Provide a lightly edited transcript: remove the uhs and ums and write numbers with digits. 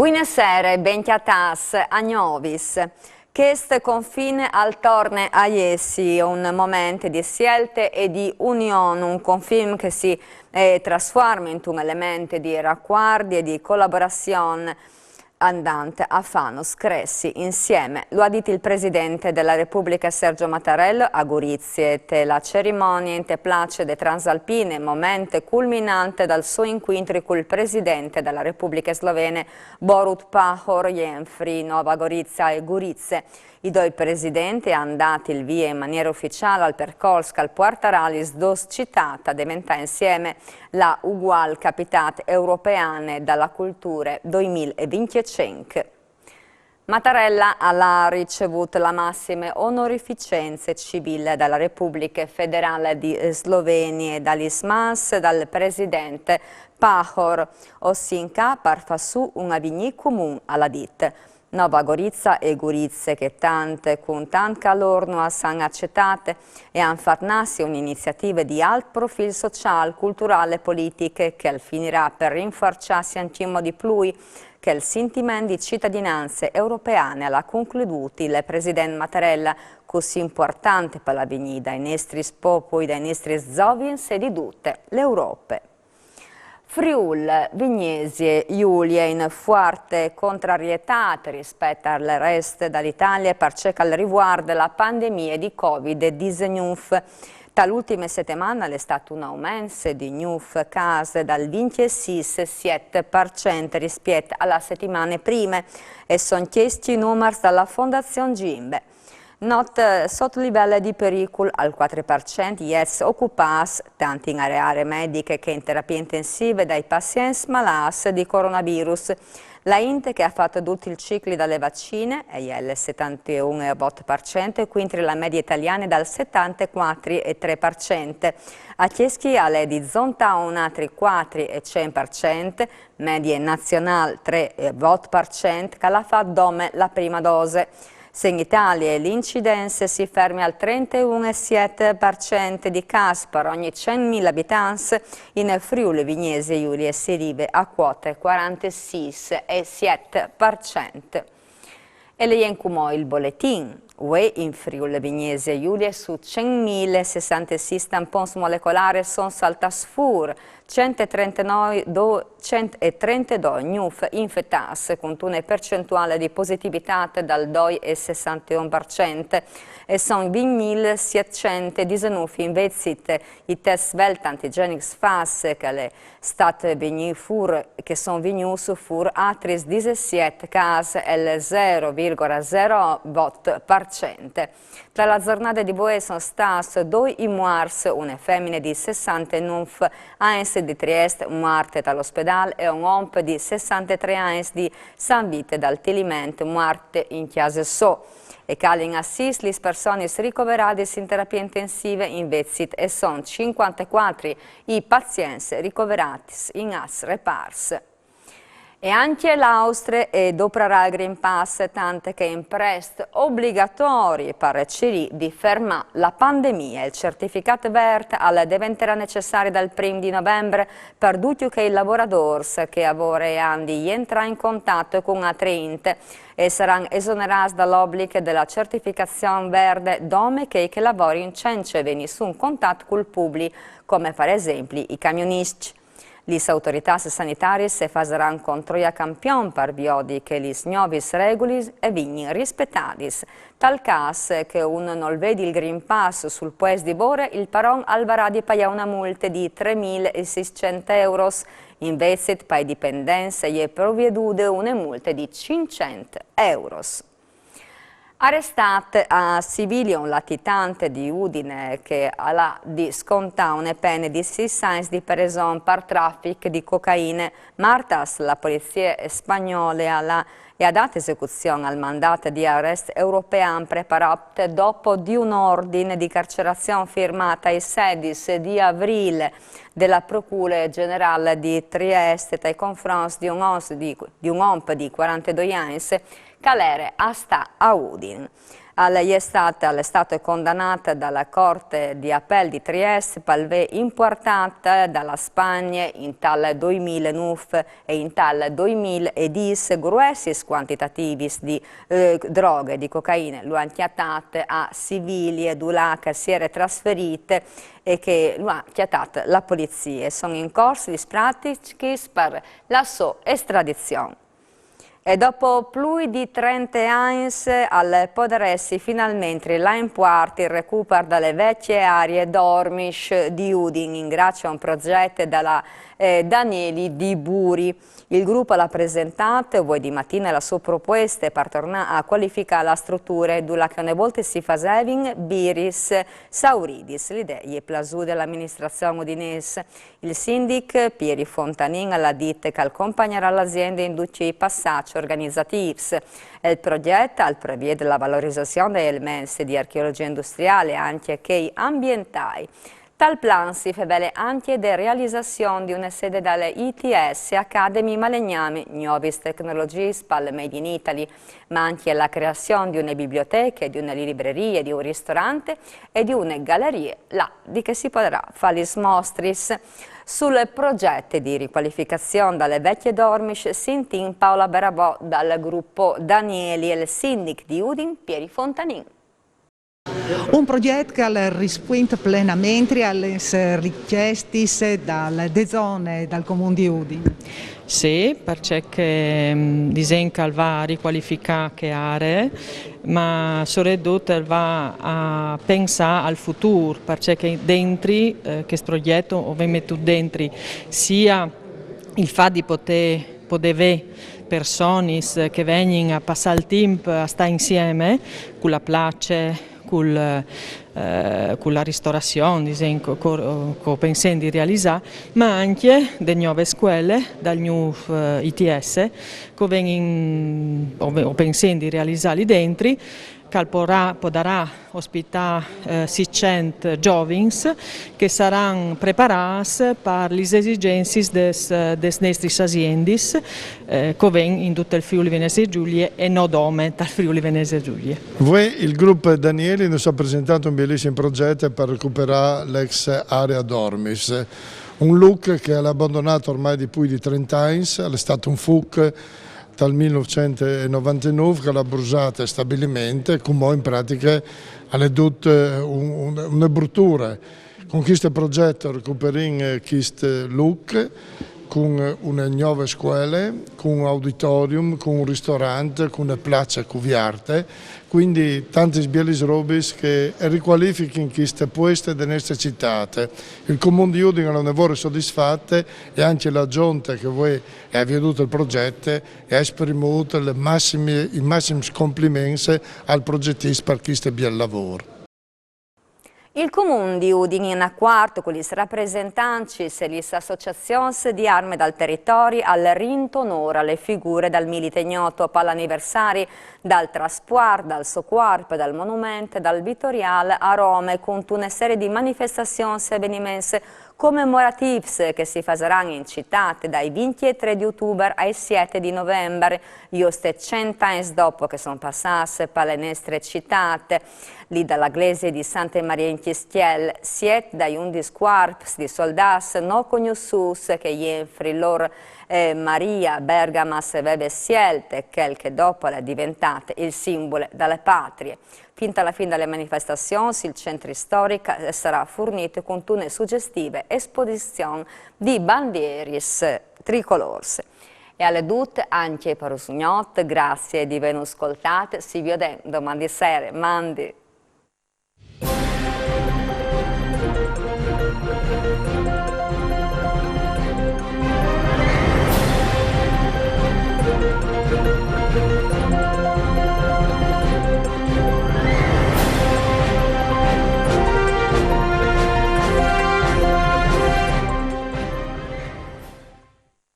Buonasera e benchiatas a Novis. Questo confine al torne a essi, un momento di scelte e di unione, un confine che si trasforma in un elemento di raccordo e di collaborazione andante a Fanos Cressi insieme. Lo ha detto il Presidente della Repubblica Sergio Mattarella a Gorizia, la cerimonia in te place de Transalpine, momento culminante dal suo incontro con il Presidente della Repubblica Slovene Borut Pahor Jenfri, Nova Gorizia e Gorizia. I due presidenti hanno dato il via in maniera ufficiale al percorso al Puerta Ralis dos citata diventa insieme la ugual capitat europeane dalla cultura 2025. Mattarella ha ricevuto la massima onorificenza civile dalla Repubblica Federale di Slovenia e dall'ISMAS dal presidente Pahor Osinka per far su un avvigni comune alla ditta. Nova Gorizia e Gorizia che tante con tanto calore non sono accettate e hanno fatto nascere un'iniziativa di alto profilo sociale, culturale e politico che finirà per rinforzarsi ancora di più che il sentimento di cittadinanza europeana l'ha concluduto il Presidente Mattarella, così importante per la venida dai nostri popoli, dai nostri zovins e di tutte l'Europa. Friuli, Vignesi, Giulia in forte contrarietà rispetto al resto dell'Italia per ciò che riguarda la pandemia di Covid-19. Dall'ultima settimana è stato un aumento di nuovi casi dal 26,7% rispetto alla settimana prima e sono chiesti i numeri dalla Fondazione Gimbe. Not sotto livello di pericolo al 4% yes occupati tanto in aree mediche che in terapia intensiva dai pazienti malati di coronavirus. La Inte che ha fatto tutti i cicli dalle vaccine è il 71,8% e quindi la media italiana è dal 74,3%. A Chieschi alle di Zonta un altri 4,1%, media nazionale 3,8% che l'ha fatto dome la prima dose. Se in Italia l'incidenza si ferma al 31,7% di casi per ogni 100.000 abitanti, in Friuli, Vignesi e Giulia si arriva a quote 46,7%. E le incumò il bolletin. UE in Friuli, Vignesi e Giulia su 100.066 tampons molecolari sono saltati fuori, 132 nuovi infettati con una percentuale di positività dal 2,61% e sono 20.719 invece i test Welt antigenics FAS che sono venuti fuori altri 17 casi il 0,08%. Tra la giornata di Boe sono stati 2 morti, una femmina di 69 anni di Trieste, morta dall'ospedale, e un uomo di 63 anni di San Vito dal Tilimento, morto in chiesa So. E calin assist le persone ricoverate in terapia intensiva invece e sono 54 i pazienti ricoverati in AS Repars. E anche l'Austria adopererà il Green Pass, tanto che è in presto obbligatori per riuscire di fermare la pandemia. Il certificato verde diventerà necessario dal 1° di novembre per tutti i lavoratori che lavorano di entrare in contatto con altri enti e saranno esonerati dall'obbligo della certificazione verde dome che lavorano in centro e venissero in contatto con il pubblico, come per esempio i camionisti. Le autorità sanitarie si faranno controllo a campione per vedere che le nuove regole vengono rispettate. Tal caso che uno non vede il Green Pass sul puesto di Bore, il paron alvarà di pagare una multa di 3.600 euro, invece per i dipendenti gli è provveduta una multa di 500 euro. Arrestato a Sibilia un latitante di Udine che ha di scontare una pena di 6 anni di prigione per traffico di cocaina. Martas, la polizia spagnola ha dato esecuzione al mandato di arresto europeo preparato dopo di un ordine di carcerazione firmata il 16 di aprile della Procura Generale di Trieste nei confronti di un uomo di 42 anni che era a sta a Udine. È stata condannata dalla Corte di Appello di Trieste per aver importato dalla Spagna in tal 2009 e in tal 2010 grossi quantitativi di droghe, di cocaina, lo hanno chiatate a civili e che si era trasferite e che lo ha chiatato la polizia. Sono in corso di pratiche per la sua estradizione. E dopo più di 30 anni al podersi finalmente la impuarti il recupero dalle vecchie aree dormish di Udine grazie a un progetto dalla Danieli di Buri. Il gruppo l'ha presentato voi di mattina la sua proposta per tornare a qualificare la struttura della che una volta si faceva Biris Sauridis. L'idea è plasuta dell'amministrazione udinese. Il sindaco Pieri Fontanin l'ha detto che accompagnerà l'azienda in tutti i passaggi organizzativi. Il progetto prevede la valorizzazione degli elementi di archeologia industriale anche che ambientali. Tal plan si fevele anche la realizzazione di una sede dalle ITS Academy Malegname Novis Technologies per Made in Italy, ma anche la creazione di una biblioteca, di una libreria, di un ristorante e di una galleria, là di che si potrà fare gli mostris. Sul progetto di riqualificazione dalle vecchie dormish sintin Paola Berabò dal gruppo Danieli e il sindaco di Udine Pieri Fontanin. Un progetto che risponde plenamente alle richieste dalle zone dal Comune di Udine. Sì, perché disegna va a riqualificare che aree, ma soprattutto va a pensare al futuro, perché dentro questo progetto ovviamente dentro sia il fatto di poter avere persone che vengono a passare il tempo a stare insieme con la pace, con la ristorazione che pensiamo di realizzare, ma anche delle nuove scuole, dal new ITS, che pensiamo di realizzare lì dentro, che potrà ospitare 600 giovani che saranno preparati per le esigenze delle nostre aziende che vengono in tutto il Friuli Venezia Giulia e non dome dal Friuli Venezia Giulia. Voi, il gruppo Danieli, ci ha presentato un bellissimo progetto per recuperare l'ex area Dormis. Un look che è abbandonato ormai di più di 30 anni, è stato un FUC dal 1999 che l'ha bruciato stabilmente, come in pratica ha dato una bruttura. Con questo progetto recuperiamo questo look con una nuova scuola, con un auditorium, con un ristorante, con una piazza cuviarte, quindi tante belle robe che riqualificano queste poste delle nostre città. Il Comune di Udine è un lavoro soddisfatto e anche la giunta che voi ha veduto il progetto e ha espremuto i massimi complimenti al progettista per questo bel lavoro. Il Comune di Udine in accordo con i rappresentanti e le associazioni di armi dal territorio al rintonora le figure dal milite ignoto per l'anniversario dal trasporto, dal soccorpo, dal monumento, dal Vittoriale a Roma con una serie di manifestazioni e avvenimenti commemorativi che si faranno in città dai 23 di ottobre ai 7 di novembre, giusto 100 anni dopo che sono passate per le nostre città. Lì dalla Glese di Santa Maria in Chiestiel, siete dai 11 corpi di soldati non conosciuti che ieri loro Maria Bergamas aveva scelto, che dopo è diventata il simbolo delle patrie. Fino alla fine delle manifestazioni, il centro storico sarà fornito con una suggestiva esposizione di bandiere tricolors. E alle tutte, anche per il signot, grazie di aver ascoltato, si vede domani sera, mandi.